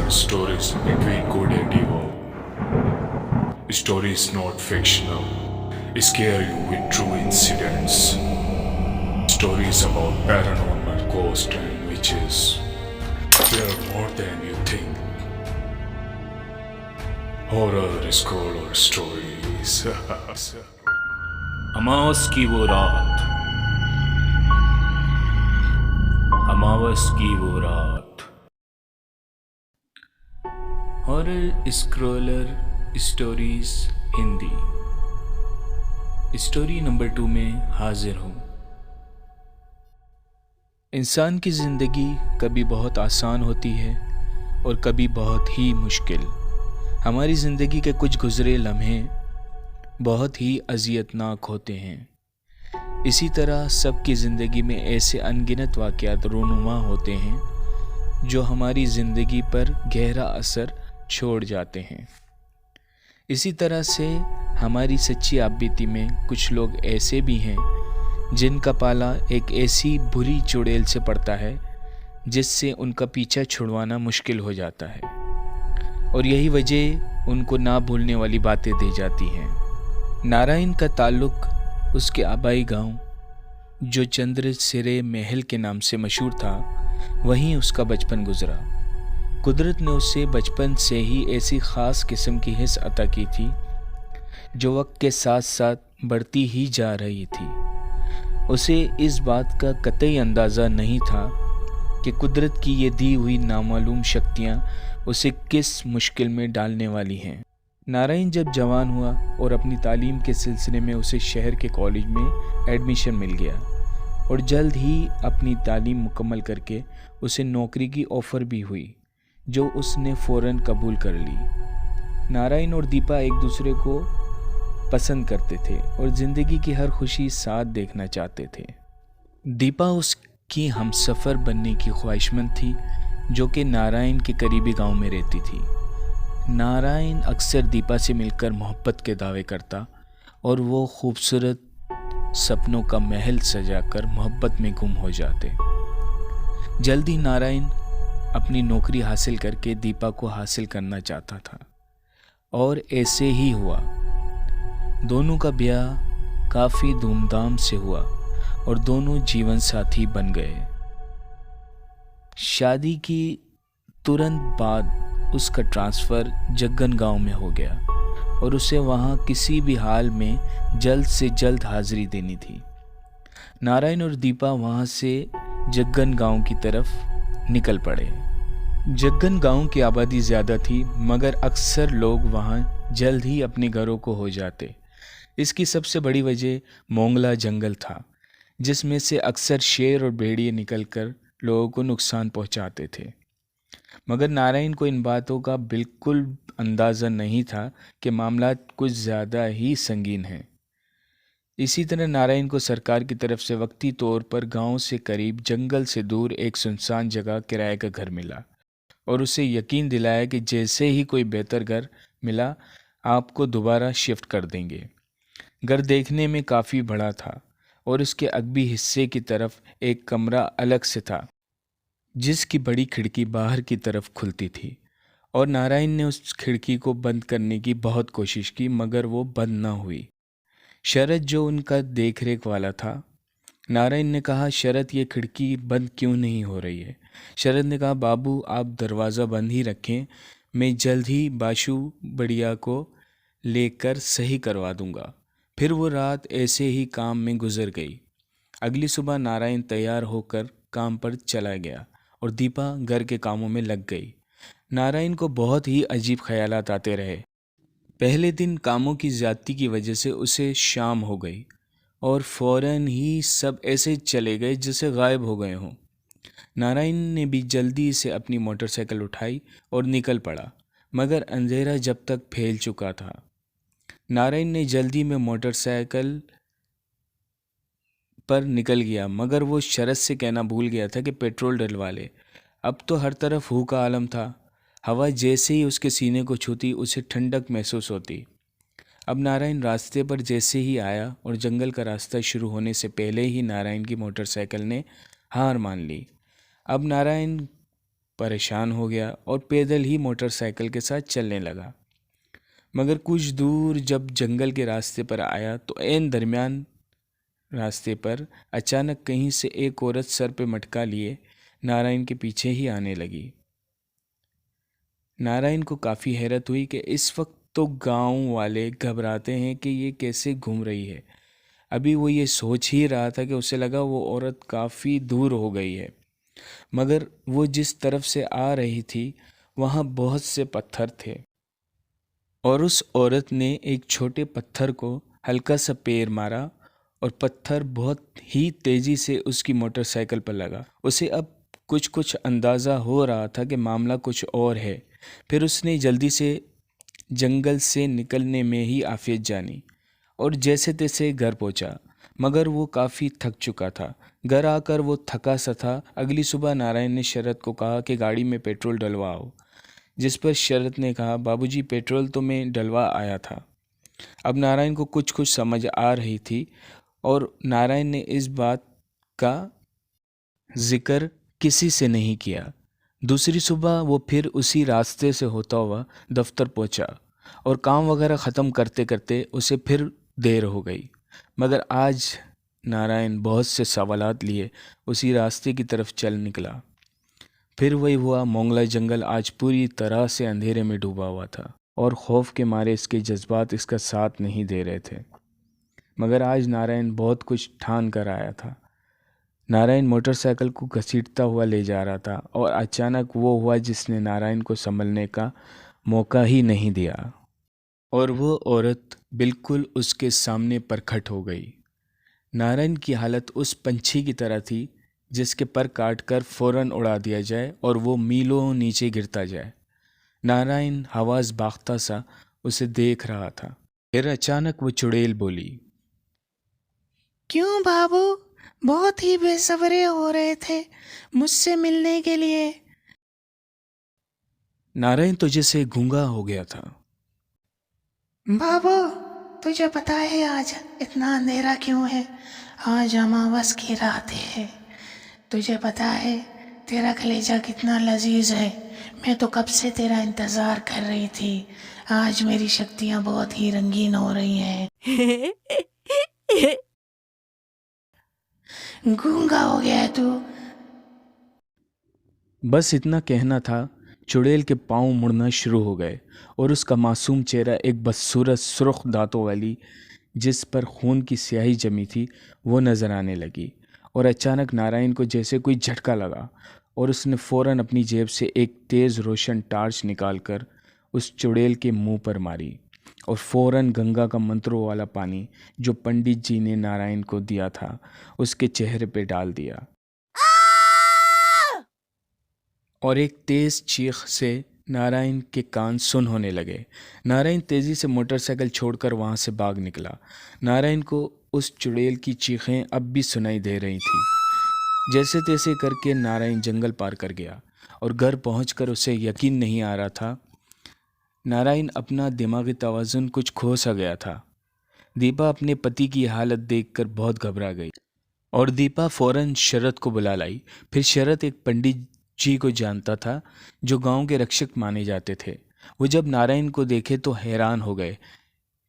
Stories between good and evil. Stories not fictional. Scare you with true incidents. Stories about paranormal ghosts and witches. They're more than you think. Horror scroller stories. अमावस की वो रात, अमावस की वो रात। Horror scroller stories Hindi story number 2 में हाजिर हूँ। इंसान की ज़िंदगी कभी बहुत आसान होती है और कभी बहुत ही मुश्किल। हमारी ज़िंदगी के कुछ गुज़रे लम्हे बहुत ही अज़ियतनाक होते हैं। इसी तरह सबकी ज़िंदगी में ऐसे अनगिनत वाक़यात रोनुमा होते हैं जो हमारी ज़िंदगी पर गहरा असर छोड़ जाते हैं। इसी तरह से हमारी सच्ची आपबीती में कुछ लोग ऐसे भी हैं जिनका पाला एक ऐसी बुरी चुड़ैल से पड़ता है जिससे उनका पीछा छुड़वाना मुश्किल हो जाता है, और यही वजह उनको ना भूलने वाली बातें दी जाती हैं। नारायण का ताल्लुक उसके आबाई गांव, जो चंद्रसिरे महल के नाम से मशहूर था, वहीं उसका बचपन गुजरा। कुदरत ने उसे बचपन से ही ऐसी ख़ास किस्म की हिस्स अता की थी जो वक्त के साथ साथ बढ़ती ही जा रही थी। उसे इस बात का कतई अंदाज़ा नहीं था कि कुदरत की ये दी हुई नामालूम शक्तियाँ उसे किस मुश्किल में डालने वाली हैं। नारायण जब जवान हुआ और अपनी तालीम के सिलसिले में उसे शहर के कॉलेज में एडमिशन मिल गया, और जल्द ही अपनी तालीम मुकम्मल करके उसे नौकरी की ऑफ़र भी हुई जो उसने फ़ौरन कबूल कर ली। नारायण और दीपा एक दूसरे को पसंद करते थे और ज़िंदगी की हर खुशी साथ देखना चाहते थे। दीपा उसकी हमसफ़र बनने की ख्वाहिशमंद थी जो कि नारायण के करीबी गांव में रहती थी। नारायण अक्सर दीपा से मिलकर मोहब्बत के दावे करता और वो खूबसूरत सपनों का महल सजाकर मोहब्बत में गुम हो जाते। जल्दी नारायण अपनी नौकरी हासिल करके दीपा को हासिल करना चाहता था, और ऐसे ही हुआ। दोनों का ब्याह काफ़ी धूमधाम से हुआ और दोनों जीवन साथी बन गए। शादी की तुरंत बाद उसका ट्रांसफ़र जग्गन गांव में हो गया और उसे वहां किसी भी हाल में जल्द से जल्द हाजिरी देनी थी। नारायण और दीपा वहां से जग्गन गांव की तरफ निकल पड़े। जग्गन गांव की आबादी ज़्यादा थी, मगर अक्सर लोग वहां जल्द ही अपने घरों को हो जाते। इसकी सबसे बड़ी वजह मोंगला जंगल था, जिसमें से अक्सर शेर और भेड़िए निकलकर लोगों को नुकसान पहुंचाते थे। मगर नारायण को इन बातों का बिल्कुल अंदाज़ा नहीं था कि मामला कुछ ज़्यादा ही संगीन है। इसी तरह नारायण को सरकार की तरफ से वक्ती तौर पर गांव से करीब जंगल से दूर एक सुनसान जगह किराए का घर मिला, और उसे यकीन दिलाया कि जैसे ही कोई बेहतर घर मिला आपको दोबारा शिफ्ट कर देंगे। घर देखने में काफ़ी बड़ा था और उसके अगबी हिस्से की तरफ एक कमरा अलग से था जिसकी बड़ी खिड़की बाहर की तरफ खुलती थी, और नारायण ने उस खिड़की को बंद करने की बहुत कोशिश की, मगर वो बंद ना हुई। शरद जो उनका देख रेख वाला था, नारायण ने कहा, शरद ये खिड़की बंद क्यों नहीं हो रही है? शरद ने कहा, बाबू आप दरवाज़ा बंद ही रखें, मैं जल्द ही बाशु बढ़िया को लेकर सही करवा दूंगा। फिर वो रात ऐसे ही काम में गुजर गई। अगली सुबह नारायण तैयार होकर काम पर चला गया और दीपा घर के कामों में लग गई। नारायण को बहुत ही अजीब ख्यालात आते रहे। पहले दिन कामों की ज़्यादती की वजह से उसे शाम हो गई और फौरन ही सब ऐसे चले गए जैसे गायब हो गए हों। नारायण ने भी जल्दी से अपनी मोटरसाइकिल उठाई और निकल पड़ा, मगर अंधेरा जब तक फैल चुका था। नारायण ने जल्दी में मोटरसाइकिल पर निकल गया, मगर वो शरद से कहना भूल गया था कि पेट्रोल डलवा ले। अब तो हर तरफ हू का आलम था। हवा जैसे ही उसके सीने को छूती उसे ठंडक महसूस होती। अब नारायण रास्ते पर जैसे ही आया और जंगल का रास्ता शुरू होने से पहले ही नारायण की मोटरसाइकिल ने हार मान ली। अब नारायण परेशान हो गया और पैदल ही मोटरसाइकिल के साथ चलने लगा। मगर कुछ दूर जब जंगल के रास्ते पर आया तो ऐन दरमियान रास्ते पर अचानक कहीं से एक औरत सर पे मटका लिए नारायण के पीछे ही आने लगी। नारायण को काफ़ी हैरत हुई कि इस वक्त तो गांव वाले घबराते हैं कि ये कैसे घूम रही है। अभी वो ये सोच ही रहा था कि उसे लगा वो औरत काफ़ी दूर हो गई है, मगर वो जिस तरफ से आ रही थी वहाँ बहुत से पत्थर थे और उस औरत ने एक छोटे पत्थर को हल्का सा पैर मारा और पत्थर बहुत ही तेज़ी से उसकी मोटरसाइकिल पर लगा। उसे अब कुछ कुछ अंदाज़ा हो रहा था कि मामला कुछ और है। फिर उसने जल्दी से जंगल से निकलने में ही आफियत जानी और जैसे तैसे घर पहुंचा, मगर वो काफ़ी थक चुका था। घर आकर वो थका सा था। अगली सुबह नारायण ने शरत को कहा कि गाड़ी में पेट्रोल डलवाओ, जिस पर शरत ने कहा, बाबूजी पेट्रोल तो मैं डलवा आया था। अब नारायण को कुछ कुछ समझ आ रही थी और नारायण ने इस बात का जिक्र किसी से नहीं किया। दूसरी सुबह वो फिर उसी रास्ते से होता हुआ दफ्तर पहुंचा और काम वगैरह ख़त्म करते करते उसे फिर देर हो गई। मगर आज नारायण बहुत से सवालात लिए उसी रास्ते की तरफ चल निकला। फिर वही हुआ। मोंगला जंगल आज पूरी तरह से अंधेरे में डूबा हुआ था और खौफ के मारे इसके जज्बात इसका साथ नहीं दे रहे थे। मगर आज नारायण बहुत कुछ ठान कर आया था। नारायण मोटरसाइकिल को घसीटता हुआ ले जा रहा था और अचानक वो हुआ जिसने नारायण को संभलने का मौका ही नहीं दिया और वो औरत बिल्कुल उसके सामने प्रकट हो गई। नारायण की हालत उस पंछी की तरह थी जिसके पर काटकर फौरन उड़ा दिया जाए और वो मीलों नीचे गिरता जाए। नारायण हवास बाख्ता सा उसे देख रहा था। फिर अचानक वो चुड़ैल बोली, क्यों बाबू, बहुत ही बेसब्रे हो रहे थे मुझसे मिलने के लिए। नारायण तो जैसे गूंगा हो गया था। बाबू, तुझे पता है आज इतना अंधेरा क्यों है? आज अमावस की रात है। तुझे पता है तेरा कलेजा कितना लजीज है। मैं तो कब से तेरा इंतज़ार कर रही थी। आज मेरी शक्तियाँ बहुत ही रंगीन हो रही हैं। गूंगा हो गया है तू। बस इतना कहना था, चुड़ैल के पांव मुड़ना शुरू हो गए और उसका मासूम चेहरा एक बदसूरत सुर्ख दांतों वाली जिस पर खून की स्याही जमी थी वो नज़र आने लगी। और अचानक नारायण को जैसे कोई झटका लगा और उसने फ़ौरन अपनी जेब से एक तेज़ रोशन टार्च निकालकर उस चुड़ैल के मुंह पर मारी और फ़ौरन गंगा का मंत्रों वाला पानी जो पंडित जी ने नारायण को दिया था उसके चेहरे पे डाल दिया और एक तेज़ चीख से नारायण के कान सुन होने लगे। नारायण तेज़ी से मोटरसाइकिल छोड़कर वहाँ से भाग निकला। नारायण को उस चुड़ैल की चीखें अब भी सुनाई दे रही थी। जैसे तैसे करके नारायण जंगल पार कर गया और घर पहुंचकर उसे यकीन नहीं आ रहा था। नारायण अपना दिमागी तवाज़ुन कुछ खो सा गया था। दीपा अपने पति की हालत देखकर बहुत घबरा गई और दीपा फ़ौरन शरत को बुला लाई। फिर शरत एक पंडित जी को जानता था जो गांव के रक्षक माने जाते थे। वो जब नारायण को देखे तो हैरान हो गए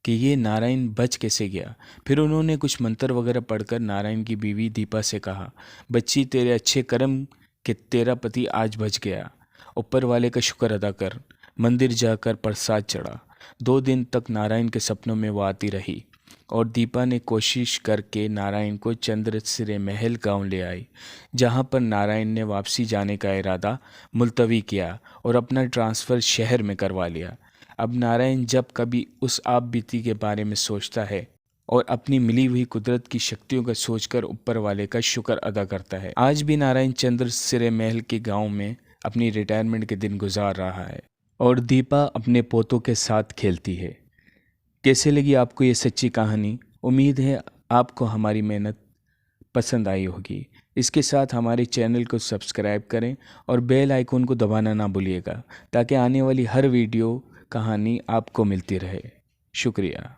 कि ये नारायण बच कैसे गया। फिर उन्होंने कुछ मंत्र वगैरह पढ़कर नारायण की बीवी दीपा से कहा, बच्ची तेरे अच्छे कर्म कि तेरा पति आज बच गया। ऊपर वाले का शुक्र अदा कर। मंदिर जाकर प्रसाद चढ़ा। 2 दिन तक नारायण के सपनों में वो आती रही और दीपा ने कोशिश करके नारायण को चंद्रसिरे महल गांव ले आई, जहां पर नारायण ने वापसी जाने का इरादा मुलतवी किया और अपना ट्रांसफ़र शहर में करवा लिया। अब नारायण जब कभी उस आप बीती के बारे में सोचता है और अपनी मिली हुई कुदरत की शक्तियों का सोचकर ऊपर वाले का शुक्र अदा करता है। आज भी नारायण चंद्रसिरे महल के गाँव में अपनी रिटायरमेंट के दिन गुजार रहा है और दीपा अपने पोतों के साथ खेलती है। कैसे लगी आपको ये सच्ची कहानी? उम्मीद है आपको हमारी मेहनत पसंद आई होगी। इसके साथ हमारे चैनल को सब्सक्राइब करें और बेल आइकन को दबाना ना भूलिएगा ताकि आने वाली हर वीडियो कहानी आपको मिलती रहे। शुक्रिया।